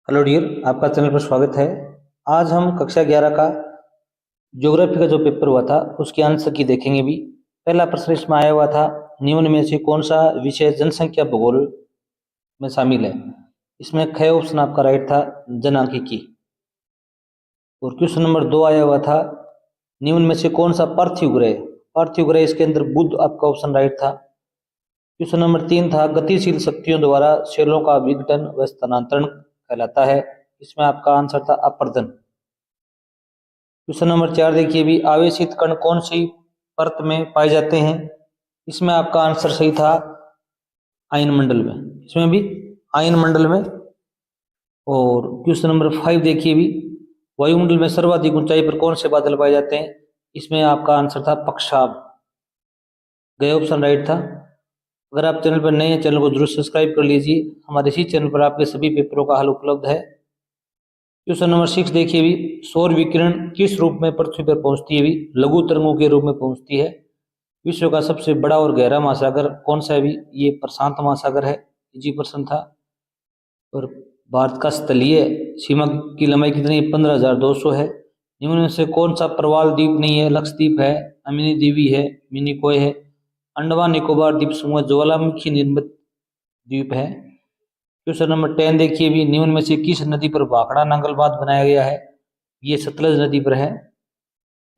Hello dear, आपका channel पर स्वागत है। आज हम कक्षा 11 का ज्योग्राफी का जो पेपर हुआ था उसके आंसर की देखेंगे भी। पहला प्रश्न इसमें आया हुआ था, निम्न में से कौन सा विषय जनसंख्या भूगोल में शामिल है। इसमें ख ऑप्शन आपका राइट था, जनांकिकी। और क्वेश्चन नंबर 2 आया हुआ था, निम्न में से कौन सा पार्थिव ग्रह इसके अंदर बुध आपका ऑप्शन राइट था। क्वेश्चन नंबर 3 था, गतिशील शक्तियों द्वारा सेलों का विघटन व स्थानांतरण कहलाता है। इसमें आपका आंसर था अपरदन। क्वेश्चन नंबर 4 देखिए भी, आवेशित कण कौन सी परत में पाए जाते हैं। इसमें आपका आंसर सही था आयन मंडल में, इसमें भी आयन मंडल में। और क्वेश्चन नंबर 5 देखिए भी, वायुमंडल में सर्वाधिक ऊंचाई पर कौन से बादल पाए जाते हैं। इसमें आपका आंसर था पक्षाब, गए ऑप्शन राइट था। अगर आप चैनल पर नए हैं, चैनल को जरूर सब्सक्राइब कर लीजिए। हमारे इसी चैनल पर आपके सभी पेपरों का हल उपलब्ध है। क्वेश्चन नंबर 6 देखिए भी, सौर विकिरण किस रूप में पृथ्वी पर पहुंचती है भी। लघु तरंगों के रूप में पहुंचती है। विश्व का सबसे बड़ा और गहरा महासागर कौन सा है भी, ये प्रशांत महासागर है। इजी प्रश्न था। और भारत का स्थलीय सीमा की लंबाई कितनी है, 15,200 है। निम्न में से कौन सा प्रवाल द्वीप नहीं है। लक्षद्वीप है, अमिनी द्वीपी है, मिनिकॉय है। अंडमान निकोबार द्वीप समूह ज्वालामुखी निर्मित द्वीप है। क्वेश्चन नंबर 10 देखिए भी, निम्न में से किस नदी पर भाखड़ा नांगल बांध बनाया गया है। ये सतलज नदी पर है।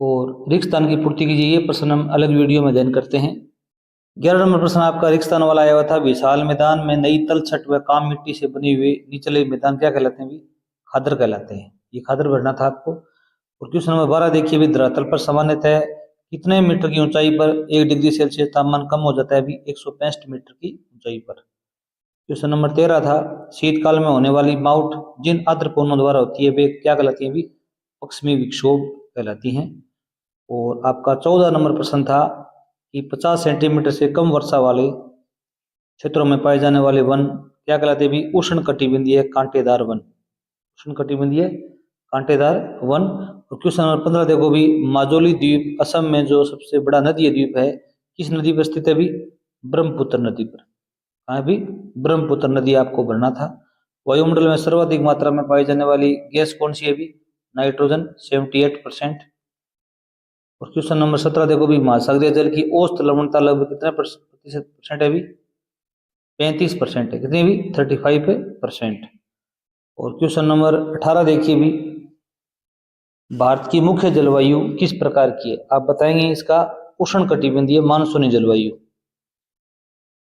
और रिक्त स्थान की पूर्ति कीजिए, ये प्रश्न हम अलग वीडियो में अध्ययन करते हैं। 11 नंबर प्रश्न आपका रिक्त स्थान वाला आया हुआ था, विशाल मैदान में नई तल छट व काम मिट्टी से बने हुए निचले मैदान क्या कहलाते हैं भी, खादर कहलाते हैं। ये खादर भरना था आपको। और क्वेश्चन नंबर 12 देखिए भी, धरातल पर सामान्यतः कितने मीटर की ऊंचाई पर 1 डिग्री सेल्सियस तापमान कम हो जाता है भी, 165 मीटर की ऊंचाई पर। क्वेश्चन नंबर 13 था, शीतकाल में होने वाली माउट जिन आर्द्रकोणों द्वारा होती है वे क्या कहलाती है भी, पश्चिमी विक्षोभ कहलाती हैं। और आपका 14 नंबर प्रश्न था कि 50 सेंटीमीटर से कम वर्षा वाले क्षेत्रों में पाए जाने वाले वन क्या कहलाते हैं भी, उष्ण कटिबंधीय कांटेदार वन। उष्ण कटिबंधीय कांटेदार वन। और क्वेश्चन नंबर 15 देखो भी, माजुली द्वीप असम में जो सबसे बड़ा नदी द्वीप है, किस नदी पर स्थित है भी, ब्रह्मपुत्र नदी पर। कहाँ भी, ब्रह्मपुत्र नदी आपको भरना था। वायुमंडल में सर्वाधिक मात्रा में पाई जाने वाली गैस कौन सी है भी, नाइट्रोजन 78%। और क्वेश्चन नंबर 17 देखो भी, महासागरीय जल की औसत लवणता लगभग कितने प्रतिशत है भी, 35% है। कितनी भी, 35%। और क्वेश्चन नंबर 18 देखिए भी, भारत की मुख्य जलवायु किस प्रकार की है। आप बताएंगे इसका उष्ण कटिबंधीय मानसूनी जलवायु।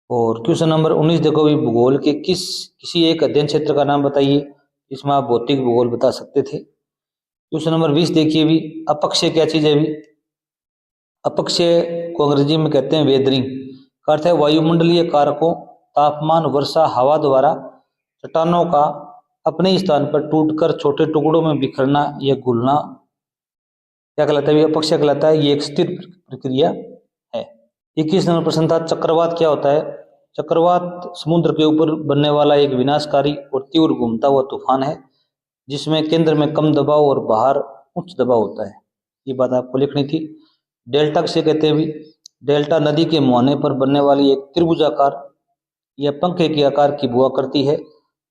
और क्वेश्चन नंबर 19 देखो भी, भूगोल के किसी एक अध्ययन क्षेत्र का नाम बताइए। इसमें आप भौतिक भूगोल बता सकते थे। क्वेश्चन नंबर 20 देखिए भी, अपक्षय क्या चीज है भी। अपक्षय को अंग्रेजी में कहते हैं वेदरिंग, का अर्थ है वायुमंडलीय कारकों, तापमान, वर्षा, हवा द्वारा चट्टानों का अपने स्थान पर टूटकर छोटे टुकड़ों में बिखरना या घुलना क्या कहलाता है, अपक्षय कहलाता है। ये एक स्थिर प्रक्रिया है। 21 नंबर प्रश्न था, चक्रवात क्या होता है। चक्रवात समुद्र के ऊपर बनने वाला एक विनाशकारी और तीव्र घूमता हुआ तूफान है, जिसमें केंद्र में कम दबाव और बाहर उच्च दबाव होता है। ये बात आपको लिखनी थी। डेल्टा किसे कहते हैं भी, डेल्टा नदी के मुहाने पर बनने वाली एक त्रिभुजाकार या पंखे के आकार की बुआ करती है।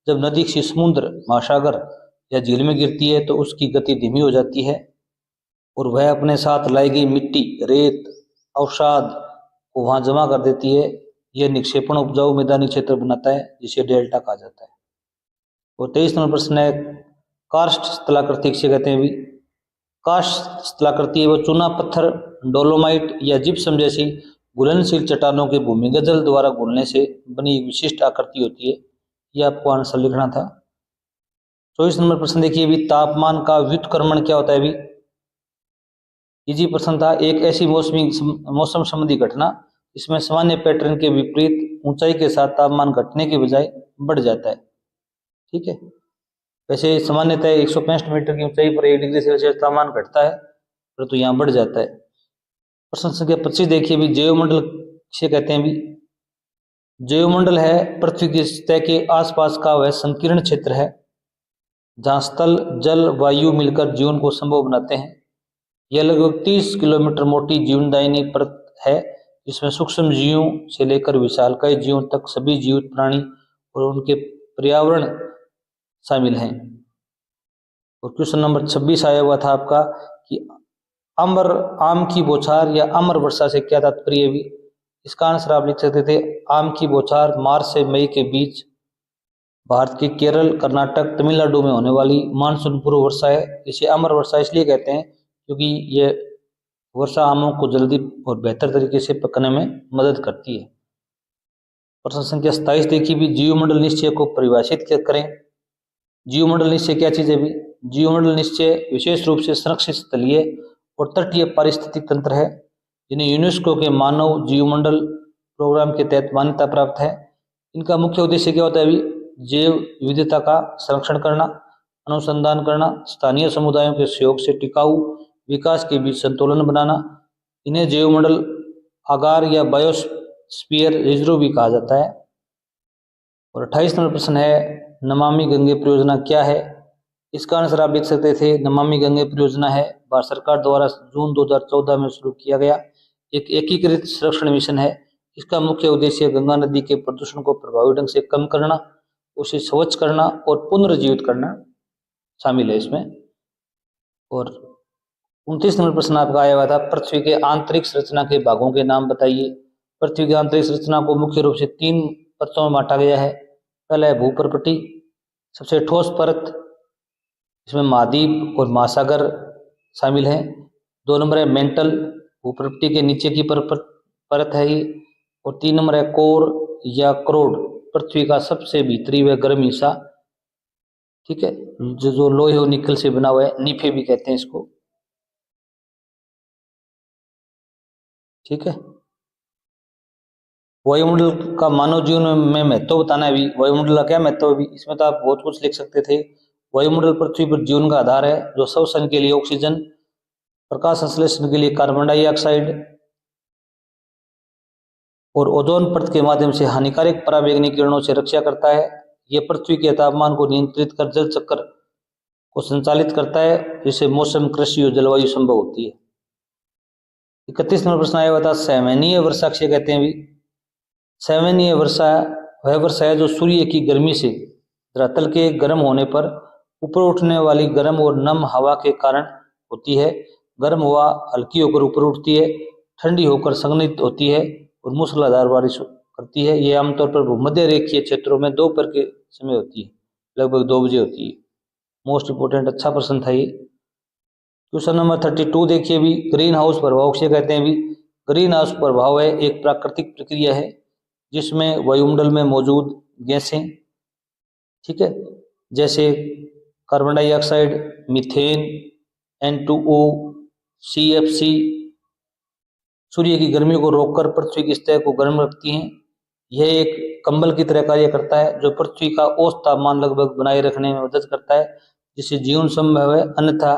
जब नदी किसी समुद्र, महासागर या झील में गिरती है तो उसकी गति धीमी हो जाती है और वह अपने साथ लाई गई मिट्टी, रेत, अवसाद को वहां जमा कर देती है। यह निक्षेपण उपजाऊ मैदानी क्षेत्र बनाता है, जिसे डेल्टा कहा जाता है। और 23 नंबर प्रश्न है, कार्स्ट स्थलाकृति किसे कहते हैं भी। कार्स्ट स्थलाकृति है वो चूना पत्थर, डोलोमाइट या जिप्सम जैसी घुलनशील चट्टानों के भूमिगत जल द्वारा घुलने से बनी एक विशिष्ट आकृति होती है। यह आपको आंसर लिखना था। 24 नंबर प्रश्न देखिए भी, तापमान का व्युत्क्रमण क्या होता है भी। इजी प्रश्न था, एक ऐसी मौसम संबंधी घटना इसमें सामान्य पैटर्न के विपरीत ऊंचाई के साथ तापमान घटने के बजाय बढ़ जाता है। ठीक है, वैसे सामान्यतः 165 मीटर की ऊंचाई पर 1 डिग्री सेल्सियस तापमान घटता है, परंतु यहाँ बढ़ जाता है। प्रश्न संख्या 25 देखिए भी, जैवमंडल किसे कहते हैं भी। जैवमंडल है पृथ्वी की सतह के आसपास का वह संकीर्ण क्षेत्र है जहाँ स्थल, जल, वायु मिलकर जीवन को संभव बनाते हैं। यह लगभग 30 किलोमीटर मोटी जीवनदायिनी परत है, जिसमें सूक्ष्म जीवों से लेकर विशालकाय जीवों तक सभी जीवित प्राणी और उनके पर्यावरण शामिल हैं। और क्वेश्चन नंबर 26 आया हुआ था आपका कि अमर आम की बौछार या अमर वर्षा से क्या तात्पर्य भी। इसका आंसर आप लिख सकते थे आम की बौछार मार्च से मई के बीच भारत के केरल, कर्नाटक, तमिलनाडु में होने वाली मानसून पूर्व वर्षा है। इसे अमर वर्षा इसलिए कहते हैं क्योंकि ये वर्षा आमों को जल्दी और बेहतर तरीके से पकने में मदद करती है। प्रश्न संख्या 27 देखिए भी जीवमंडल निश्चय को परिभाषित करें। जीवमंडल निश्चय क्या चीज है भी। जीवमंडल निश्चय विशेष रूप से संरक्षित स्थलीय और तटीय पारिस्थितिक तंत्र है जिन्हें यूनेस्को के मानव जीवमंडल प्रोग्राम के तहत मान्यता प्राप्त है। इनका मुख्य उद्देश्य क्या होता है अभी, जैव विविधता का संरक्षण करना, अनुसंधान करना, स्थानीय समुदायों के सहयोग से टिकाऊ विकास के बीच संतुलन बनाना। इन्हें जैवमंडल आगार या बायोस्फीयर रिजर्व भी कहा जाता है। और 28 नंबर प्रश्न है नमामि गंगे परियोजना क्या है। इसका आंसर आप लिख सकते थे नमामि गंगे परियोजना है भारत सरकार द्वारा जून 2014 में शुरू किया गया एक एकीकृत संरक्षण मिशन है। इसका मुख्य उद्देश्य गंगा नदी के प्रदूषण को प्रभावी ढंग से कम करना, उसे स्वच्छ करना और पुनर्जीवित करना शामिल है इसमें। और 29 नंबर प्रश्न आपका आया हुआ था पृथ्वी के आंतरिक संरचना के भागों के नाम बताइए। पृथ्वी की आंतरिक संरचना को मुख्य रूप से 3 परतों में बांटा गया है। पहला है भूपर्पटी, सबसे ठोस परत, इसमें महाद्वीप और महासागर शामिल हैं। 2 नंबर है मेंटल, भूपर्पटी के नीचे की परत है ये। और 3 नंबर है कोर या क्रोड, पृथ्वी का सबसे भीतरी व गर्म हिस्सा, ठीक है, जो लोहे और निकल से बना हुआ है, नीफे भी कहते हैं इसको, ठीक है। वायुमंडल का मानव जीवन में महत्व बताना है भी। वायुमंडल का क्या महत्व है भी, इसमें तो आप बहुत कुछ लिख सकते थे। वायुमंडल पृथ्वी पर जीवन का आधार है जो श्वसन के लिए ऑक्सीजन, प्रकाश संश्लेषण के लिए कार्बन डाइऑक्साइड और ओजोन परत के माध्यम से हानिकारक पराबैंगनी किरणों से रक्षा करता है। यह पृथ्वी के तापमान को नियंत्रित कर जल चक्र को संचालित करता है जिससे मौसम, कृषि और जलवायु संभव होती है। 31 नंबर प्रश्न आया हुआ था सैमनीय वर्षा किसे कहते हैं भी। सैमनीय वर्षा वह वर्षा है जो सूर्य की गर्मी से धरातल के गर्म होने पर ऊपर उठने वाली गर्म और नम हवा के कारण होती है। गर्म हवा हल्की होकर ऊपर उठती है, ठंडी होकर संघनित होती है और मूसलाधार बारिश करती है। ये आमतौर पर भूमध्य रेखीय क्षेत्रों में दोपहर के समय होती है, लगभग 2 बजे होती है। मोस्ट इंपोर्टेंट अच्छा प्रश्न था ये। क्वेश्चन नंबर 32 देखिए भी ग्रीन हाउस प्रभाव किसे कहते हैं भी। ग्रीन हाउस प्रभाव है एक प्राकृतिक प्रक्रिया है जिसमें वायुमंडल में मौजूद गैसें, ठीक है, जैसे carbon dioxide, methane, N2O, CFC सूर्य की गर्मी को रोककर पृथ्वी की सतह को गर्म रखती हैं। यह एक कंबल की तरह कार्य करता है जो पृथ्वी का औसत तापमान लगभग बनाए रखने में मदद करता है जिससे जीवन संभव है, अन्यथा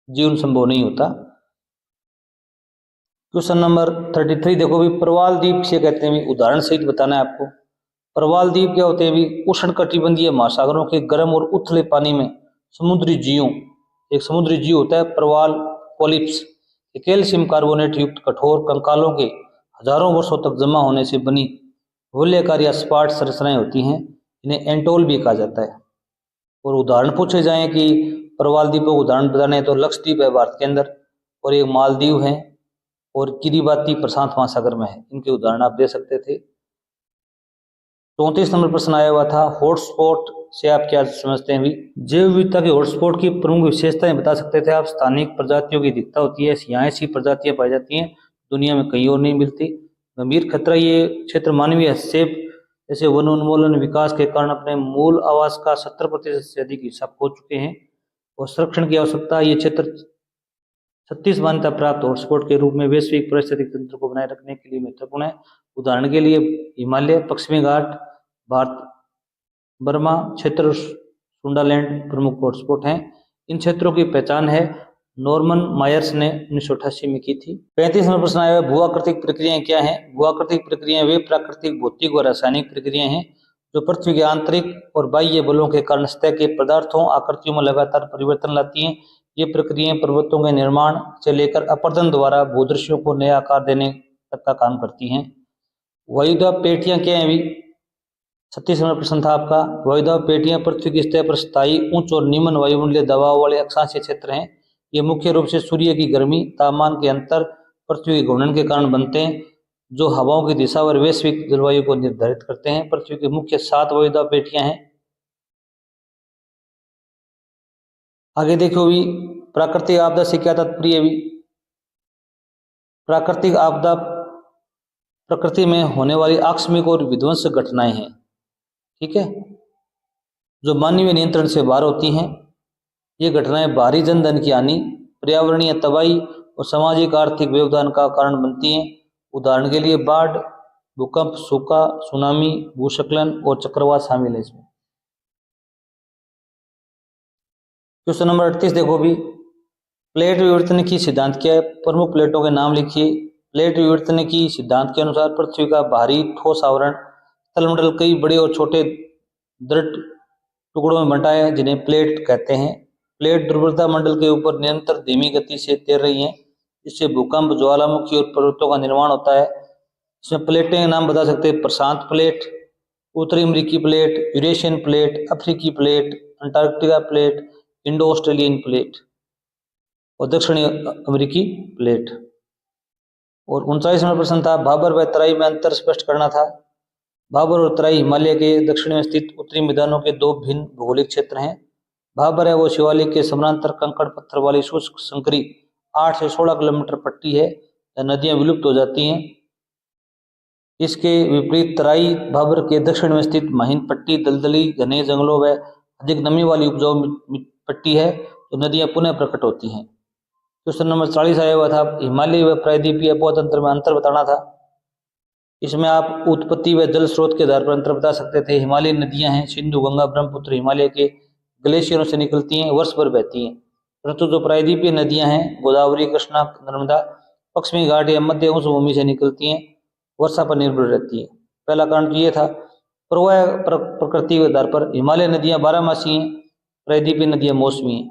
जीवन संभव नहीं होता। क्वेश्चन नंबर 33 देखो भी प्रवाल द्वीप से कहते हैं भी, उदाहरण सहित बताना है आपको। प्रवाल द्वीप क्या होते हैं भी, उष्ण कटिबंधीय महासागरों के गर्म और उथले पानी में समुद्री जीवों, एक समुद्री जीव होता है प्रवाल पोलिप्स, कैल्शियम कार्बोनेट युक्त कठोर कंकालों के हजारों वर्षों तक जमा होने से बनी वलयाकार या सपाट संरचनाएं होती हैं, इन्हें एंटोल भी कहा जाता है। और उदाहरण पूछे जाएं कि प्रवाल द्वीपों को उदाहरण बताने हैं तो लक्षद्वीप है भारत के अंदर, और एक मालदीव है, और किरिबाती प्रशांत महासागर में है। इनके उदाहरण आप दे सकते थे। 34 नंबर प्रश्न आया हुआ था हॉटस्पॉट से आप क्या समझते हैं भी। जैव विविधता के हॉटस्पॉट की प्रमुख विशेषताएं बता सकते थे आप। स्थानिक प्रजातियों की अधिकता होती है, यहाँ ऐसी प्रजातियां पाई जाती हैं दुनिया में कहीं और नहीं मिलती। गंभीर खतरा, ये क्षेत्र मानवीय हस्तक्षेप जैसे वन उन्मूलन विकास के कारण अपने मूल आवास का 70% से अधिक हिस्सा खो चुके हैं। और संरक्षण की आवश्यकता, ये क्षेत्र 36 मान्यता प्राप्त हॉटस्पॉट के रूप में वैश्विक पारिस्थितिक तंत्र को बनाए रखने के लिए महत्वपूर्ण है। उदाहरण के लिए हिमालय, पश्चिमी घाट, भारत, बर्मा क्षेत्र, सुंडालैंड प्रमुख हॉटस्पॉट हैं। इन क्षेत्रों की पहचान है नॉर्मन मायर्स ने 1988 में की थी। 35 नंबर प्रश्न आया है भूआकृतिक प्रक्रियाएं क्या हैं। भूआकृतिक प्रक्रियाएं वे प्राकृतिक, भौतिक और रासायनिक प्रक्रियाएं हैं जो पृथ्वी के आंतरिक और बाह्य बलों के कारण सतह के पदार्थों आकृतियों में लगातार परिवर्तन लाती हैं। ये प्रक्रियाएं पर्वतों के निर्माण से लेकर अपरदन द्वारा भूदृश्यों को नया आकार देने तक का काम करती हैं। वायुदाब पेटियां क्या है भी। 36 नंबर प्रश्न था आपका, वायुदाब पेटियां पृथ्वी की सतह पर स्थायी उच्च और निम्न वायुमंडलीय दबाव वाले अक्षांशीय क्षेत्र हैं। ये मुख्य रूप से सूर्य की गर्मी, तापमान के अंतर, पृथ्वी के घूर्णन के कारण बनते हैं, जो हवाओं की दिशा और वैश्विक जलवायु को निर्धारित करते हैं। पृथ्वी की मुख्य 7 वायुदाब पेटियां हैं। आगे देखो भी, प्राकृतिक आपदा से क्या तात्पर्य भी। प्राकृतिक आपदा प्रकृति में होने वाली आकस्मिक और विध्वंसक घटनाएं हैं, ठीक है, जो मानवीय नियंत्रण से बाहर होती हैं। ये घटनाएं भारी जनधन की हानि, पर्यावरणीय तबाही और सामाजिक आर्थिक व्यवधान का कारण बनती हैं। उदाहरण के लिए बाढ़, भूकंप, सूखा, सुनामी, भूस्खलन और चक्रवात शामिल है इसमें। क्वेश्चन नंबर 38 देखो भी, प्लेट विवर्तन की सिद्धांत क्या है? प्रमुख प्लेटों के नाम लिखिए। प्लेट विवर्तन की सिद्धांत के अनुसार पृथ्वी का बाहरी ठोस आवरण स्थलमंडल कई बड़े और छोटे दृढ़ टुकड़ों में बंटा है, जिन्हें प्लेट कहते हैं। प्लेट ध्रुवीयता मंडल के ऊपर निरंतर धीमी गति से तैर रही हैं, इससे भूकंप, ज्वालामुखी और पर्वतों का निर्माण होता है। इसमें प्लेटें के नाम बता सकते हैं: प्रशांत प्लेट, उत्तरी अमेरिकी प्लेट, यूरेशियन प्लेट, अफ्रीकी plate, Antarctica plate, Indo Australian plate और दक्षिणी अमेरिकी प्लेट। और 39 नंबर प्रश्न था, भाबर व तराई में अंतर स्पष्ट करना था। भाबर और तराई हिमालय के दक्षिण में स्थित उत्तरी मैदानों के दो भिन्न भौगोलिक क्षेत्र हैं। भाबर है वो शिवालिक के समानांतर कंकड़ पत्थर वाली शुष्क संकरी 8 से 16 किलोमीटर पट्टी है, जहाँ नदियां विलुप्त हो जाती हैं। इसके विपरीत तराई भाबर के दक्षिण में स्थित महीन पट्टी दलदली, घने जंगलों व अधिक नमी वाली उपजाऊ पट्टी है, तो नदियां पुनः प्रकट होती हैं। क्वेश्चन नंबर 40 आया हुआ था, हिमालय व प्रायद्वीपीय अपतंत्र में अंतर बताना था। इसमें आप उत्पत्ति व जल स्रोत के आधार पर अंतर बता सकते थे। हिमालय नदियां हैं सिंधु, गंगा, ब्रह्मपुत्र, हिमालय के ग्लेशियरों से निकलती हैं, वर्ष भर बहती हैं। परंतु जो प्रायद्वीपीय नदियां हैं, गोदावरी, कृष्णा, नर्मदा, पश्चिमी घाट या मध्य उच्च भूमि से निकलती हैं, वर्षा पर निर्भर रहती है। पहला कारण तो ये था। प्रवाह प्रकृति के आधार पर हिमालय नदियां 12मासी हैं, प्रायद्वीपीय नदियां मौसमी हैं,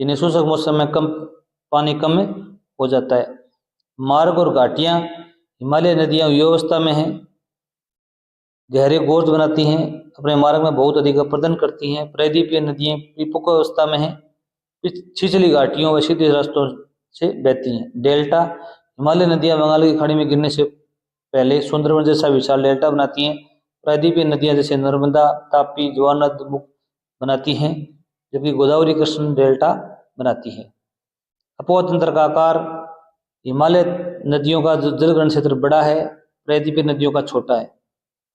जिन्हें शुष्क मौसम में कम पानी कम हो जाता है। मार्ग और घाटियां, हिमालय नदियां व्यवस्था में हैं, गहरे गोर्ज बनाती हैं, अपने मार्ग में बहुत अधिक अपरदन करती हैं। प्रायद्वीपीय नदियां परिपक्व अवस्था में हैं, छिछली घाटियों व सीधे रास्तों से बहती हैं। डेल्टा, हिमालय नदियां बंगाल की खाड़ी में गिरने से पहले सुंदरवन जैसा विशाल डेल्टा बनाती हैं। प्रायद्वीपीय नदियां जैसे नर्मदा, तापी, ज्वानद मुख बनाती हैं, जबकि गोदावरी कृष्ण डेल्टा बनाती है। अपोह तंत्र का आकार, हिमालय नदियों का जलग्रहण क्षेत्र बड़ा है, प्रायद्वीपीय नदियों का छोटा है।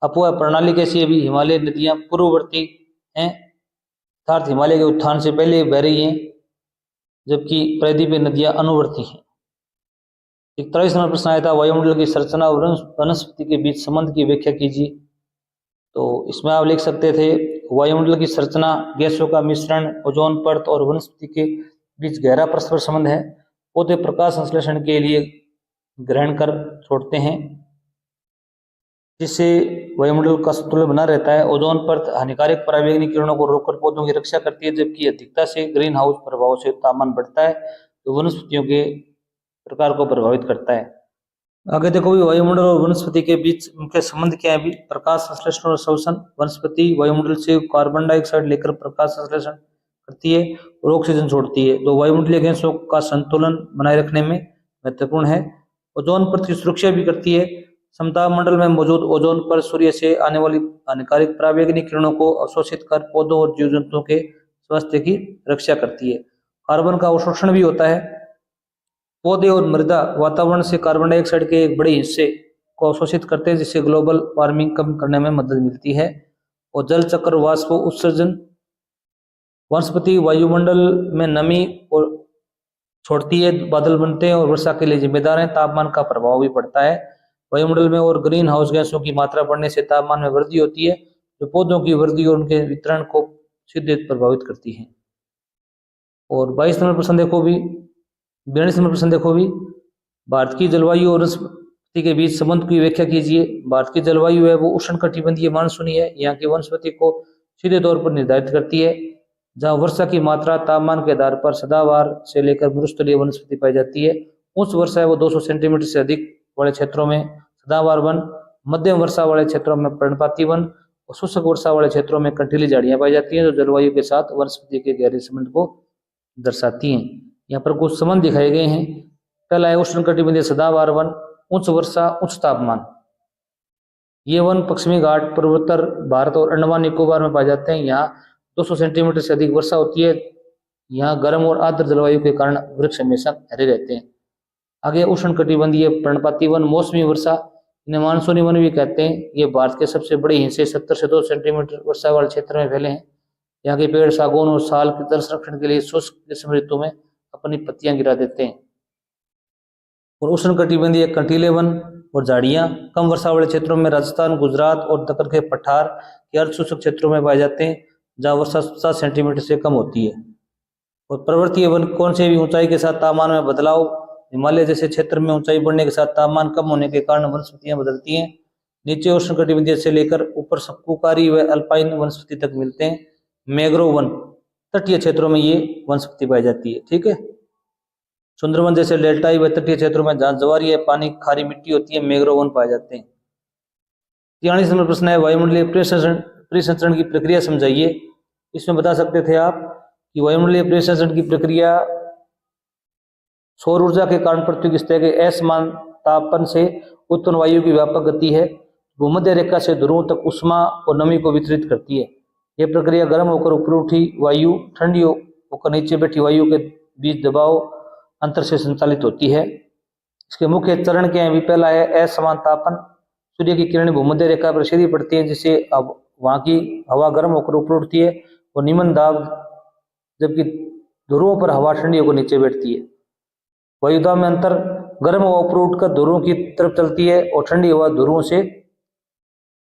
अपोह प्रणाली कैसी है भी, हिमालय नदियां पूर्ववर्ती हैं, अर्थात हिमालय के उत्थान से पहले बह रही हैं, जबकि प्रायद्वीपीय नदियां अनुवर्ती हैं। 41 नंबर प्रश्न आया था, वायुमंडल की संरचना और वनस्पति के बीच संबंध की व्याख्या कीजिए। तो इसमें आप लिख सकते थे, वायुमंडल की संरचना गैसों का मिश्रण, ओजोन परत और वनस्पति के बीच गहरा परस्पर संबंध है। पौधे प्रकाश संश्लेषण के लिए ग्रहण कर छोड़ते हैं, जिससे वायुमंडल का संतुलन बना रहता है। ओजोन परत हानिकारक पराबैंगनी किरणों को रोककर पौधों की रक्षा करती है, जबकि अधिकता से ग्रीन हाउस प्रभाव से तापमान बढ़ता है, तो वनस्पतियों के प्रकार को प्रभावित करता है। आगे देखो भी, वायुमंडल और वनस्पति के बीच उनके संबंध क्या है भी। प्रकाश संश्लेषण और अवशोषण, वनस्पति वायुमंडल से कार्बन डाइऑक्साइड लेकर प्रकाश संश्लेषण करती है और ऑक्सीजन छोड़ती है, तो वायुमंडलीय गैसों का संतुलन बनाए रखने में महत्वपूर्ण है। ओजोन परत की सुरक्षा भी करती है। समताप मंडल में मौजूद ओजोन परत सूर्य से आने वाली हानिकारक पराबैंगनी किरणों को अवशोषित कर पौधों और जीव जंतुओं के स्वास्थ्य की रक्षा करती है। कार्बन का अवशोषण भी होता है। पौधे और मृदा वातावरण से कार्बन डाइऑक्साइड के एक बड़े हिस्से को अवशोषित करते हैं, जिससे ग्लोबल वार्मिंग कम करने में मदद मिलती है। और जल चक्र वाष्प उत्सर्जन, वनस्पति वायुमंडल में नमी और छोड़ती है, बादल बनते हैं और वर्षा के लिए जिम्मेदार हैं। तापमान का प्रभाव भी पड़ता है वायुमंडल में, और ग्रीन हाउस गैसों की मात्रा बढ़ने से तापमान में वृद्धि होती है, जो पौधों की वृद्धि और उनके वितरण को सीधे प्रभावित करती है। और 22 नंबर प्रश्न देखो भी, 42 नंबर प्रश्न देखो भी, भारत की जलवायु और वनस्पति के बीच संबंध की व्याख्या कीजिए। भारत की जलवायु है वो उष्णकटिबंधीय मानसूनी है, यहाँ की वनस्पति को सीधे तौर पर निर्धारित करती है, जहाँ वर्षा की मात्रा तापमान के आधार पर सदाबहार से लेकर मरुस्थलीय वनस्पति पाई जाती है। उच्च वर्षा है वो 200 सेंटीमीटर से अधिक वाले क्षेत्रों में सदाबहार वन, मध्यम वर्षा वाले क्षेत्रों में पर्णपाती वन और शुष्क वर्षा वाले क्षेत्रों में कंटीली झाड़ियां पाई जाती हैं जो जलवायु के साथ वनस्पति के गहरे संबंध को दर्शाती हैं। यहाँ पर कुछ संबंध दिखाए गए हैं। पहला है उष्णकटिबंधीय सदाबहार वन, उच्च वर्षा उच्च तापमान। ये वन पश्चिमी घाट पूर्वोत्तर भारत और अंडमान निकोबार में पाए जाते हैं। यहाँ 200 सेंटीमीटर से अधिक वर्षा होती है। यहाँ गर्म और आर्द्र जलवायु के कारण वृक्ष हमेशा हरे रहते हैं। आगे उष्णकटिबंधीय पर्णपाती वन, मौसमी वर्षा, इन्हें मानसूनी वन भी कहते हैं। ये भारत के सबसे बड़े हिस्से 70 से 200 सेंटीमीटर वर्षा वाले क्षेत्र में फैले हैं। यहाँ के पेड़ सागौन और साल के जल संरक्षण के लिए शुष्क ग्रीष्म ऋतु में अपनी पत्तियां गिरा देते हैं। और उष्णकटिबंधीय कंटीले वन और झाड़ियां कम वर्षा वाले क्षेत्रों में राजस्थान, गुजरात और दक्कन के पठार के अर्ध शुष्क क्षेत्रों में पाए जाते हैं जहाँ वर्षा 7 सेंटीमीटर से कम होती है। और पर्वतीय वन कौन से भी ऊंचाई के साथ तापमान में बदलाव, हिमालय जैसे क्षेत्र में ऊंचाई बढ़ने के साथ तापमान कम होने के कारण वनस्पतियां बदलती हैं। नीचे उष्णकटिबंधीय से लेकर ऊपर सबकुकारी व अल्पाइन वनस्पति तक मिलते हैं। मैंग्रोव वन तटीय क्षेत्रों में ये वनस्पति पाई जाती है। ठीक है। सुंदरवन जैसे डेल्टाई व तटीय क्षेत्रों में जहाँ ज्वारीय है पानी खारी मिट्टी होती है, मैंग्रोव वन पाए जाते हैं। 43 नंबर प्रश्न है वायुमंडलीय परिसंचरण की प्रक्रिया समझाइए। इसमें बता सकते थे आप कि वायुमंडलीय परिसंचरण की प्रक्रिया सौर ऊर्जा के कारण पृथ्वी की सतह के असमान तापन से उत्पन्न वायु की व्यापक गति है। भूमध्य रेखा से ध्रुवों तक उष्मा और नमी को वितरित करती है। यह प्रक्रिया गर्म होकर ऊपर उठी वायु ठंडी होकर नीचे बैठी वायु के बीच दबाव अंतर से संचालित होती है। इसके मुख्य चरण क्या है? पहला है असमान तापन। सूर्य की किरणें भूमध्य रेखा पर सीधी पड़ती है जिससे अब वहां की हवा गर्म होकर ऊपर उठती है और निम्न दाब, जबकि ध्रुवों पर हवा ठंडी होकर नीचे बैठती है। वायुदाब में अंतर, गर्म हवा ऊपर उठकर ध्रुवों की तरफ चलती है और ठंडी हवा ध्रुवों से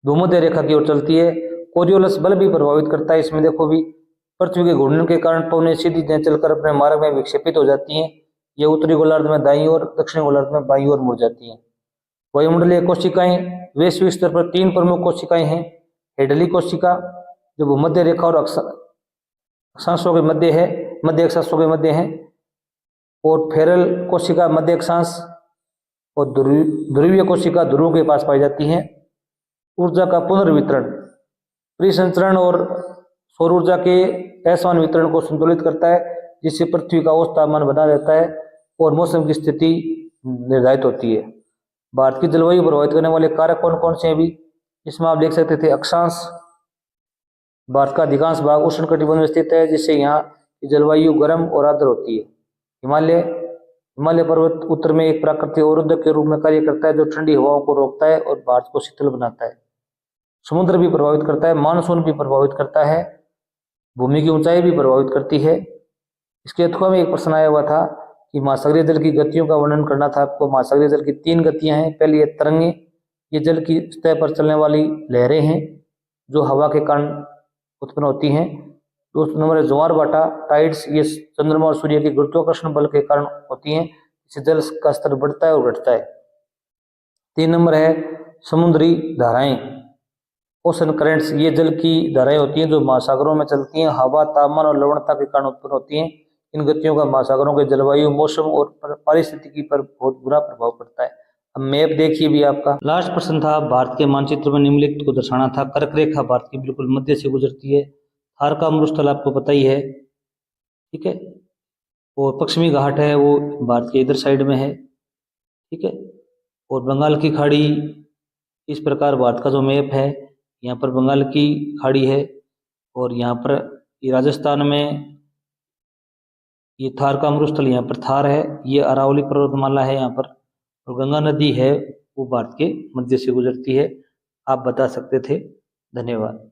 भूमध्य रेखा की ओर चलती है। कोरियोलस बल भी प्रभावित करता है। इसमें देखो भी पृथ्वी के घूर्णन के कारण पवनें सीधी चलकर अपने मार्ग में विक्षेपित हो जाती हैं। ये उत्तरी गोलार्ध में दाईं ओर, दक्षिणी गोलार्ध में बाईं ओर मुड़ जाती हैं। वायुमंडलीय कोशिकाएं, वैश्विक स्तर पर 3 प्रमुख कोशिकाएं हैं। हेडली कोशिका जो भूमध्य रेखा और अक्षांशों के मध्य है, मध्य अक्षांशों के मध्य है, और फेरल कोशिका मध्य अक्षांश, और ध्रुवीय कोशिका ध्रुव के पास पाई जाती है। ऊर्जा का पुनर्वितरण, परिसंचरण और सौर ऊर्जा के असमान वितरण को संतुलित करता है जिससे पृथ्वी का औसत तापमान बना रहता है और मौसम की स्थिति निर्धारित होती है। भारत की जलवायु प्रभावित करने वाले कारक कौन कौन से हैं भी इसमें आप देख सकते थे। अक्षांश, भारत का अधिकांश भाग उष्णकटिबंध में स्थित है जिससे यहाँ की जलवायु गर्म और आर्द्र होती है। हिमालय पर्वत उत्तर में एक प्राकृतिक अवरोधक के रूप में कार्य करता है जो ठंडी हवाओं को रोकता है और भारत को शीतल बनाता है। समुद्र भी प्रभावित करता है, मानसून भी प्रभावित करता है, भूमि की ऊंचाई भी प्रभावित करती है। इसके अथवा में एक प्रश्न आया हुआ था कि महासागरीय जल की गतियों का वर्णन करना था आपको। महासागरीय जल की 3 गतियां हैं। पहली है तरंगें, ये जल की सतह पर चलने वाली लहरें हैं जो हवा के कारण उत्पन्न होती हैं। दूसरा नंबर है ज्वार भाटा, टाइड्स, ये चंद्रमा और सूर्य के गुरुत्वाकर्षण बल के कारण होती हैं। इससे जल का स्तर बढ़ता है और घटता है। 3 नंबर है समुद्री धाराएं, ओशन करंट्स, ये जल की धाराएं होती हैं जो महासागरों में चलती हैं, हवा, तापमान और लवणता के कारण उत्पन्न होती हैं। इन गतियों का महासागरों के जलवायु, मौसम और पारिस्थितिकी पर बहुत बुरा प्रभाव पड़ता है। अब मैप देखिए भी आपका लास्ट प्रश्न था भारत के मानचित्र में निम्नलिखित को दर्शाना था। कर्क रेखा भारत के बिल्कुल मध्य से गुजरती है। थार का मरुस्थल आपको पता ही है, ठीक है। और पश्चिमी घाट है वो भारत के इधर साइड में है, ठीक है। और बंगाल की खाड़ी, इस प्रकार भारत का जो मैप है यहाँ पर बंगाल की खाड़ी है और यहाँ पर ये राजस्थान में ये थार का मरुस्थल यहाँ पर थार है, ये अरावली पर्वतमाला है यहाँ पर, और गंगा नदी है वो भारत के मध्य से गुजरती है। आप बता सकते थे। धन्यवाद।